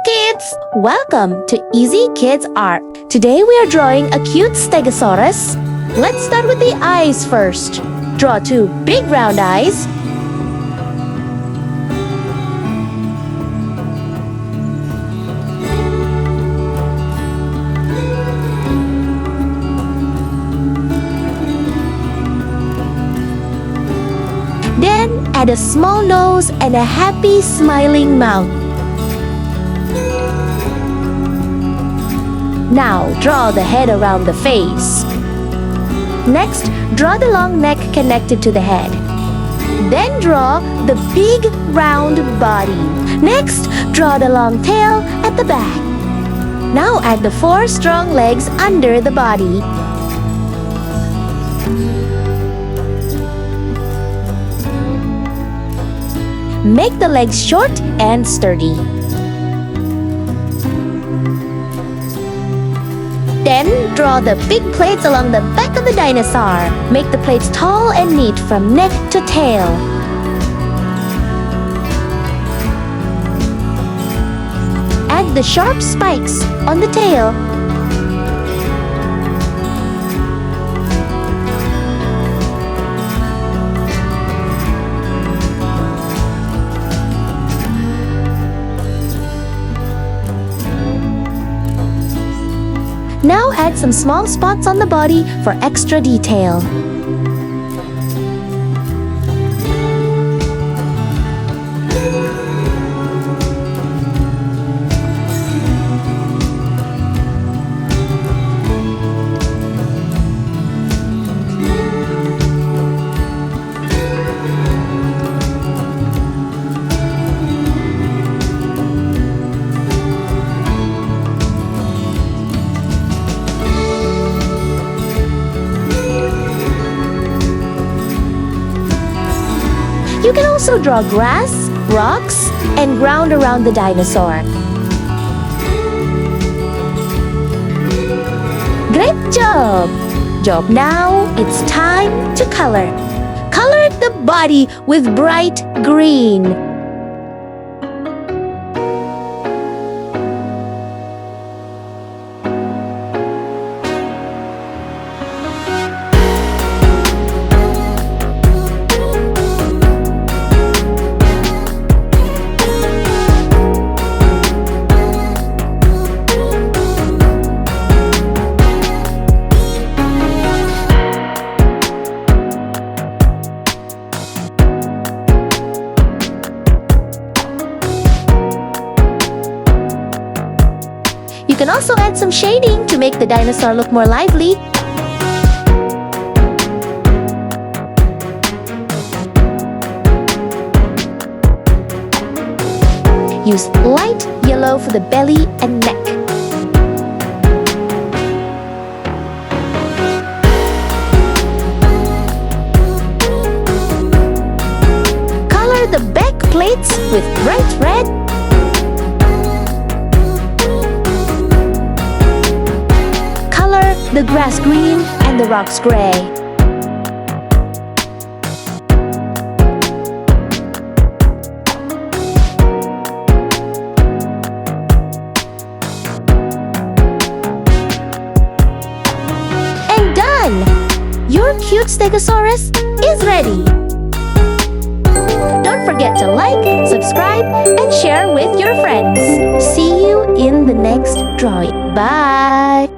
kids! Welcome to Easy Kids Art. Today we are drawing a cute Stegosaurus. Let's start with the eyes first. Draw two big round eyes. Then add a small nose and a happy smiling mouth. Now draw the head around the face. Next, draw the long neck connected to the head. Then draw the big round body. Next, draw the long tail at the back. Now add the four strong legs under the body. Make the legs short and sturdy. Then draw the big plates along the back of the dinosaur. Make the plates tall and neat from neck to tail. Add the sharp spikes on the tail. Now add some small spots on the body for extra detail. You can also draw grass, rocks, and ground around the dinosaur. Great job! Now it's time to color. Color the body with bright green. You can also add some shading to make the dinosaur look more lively. Use light yellow for the belly and neck. Color the back plates with bright red. The grass green and the rocks gray. And done! Your cute Stegosaurus is ready! Don't forget to like, subscribe, and share with your friends. See you in the next drawing. Bye!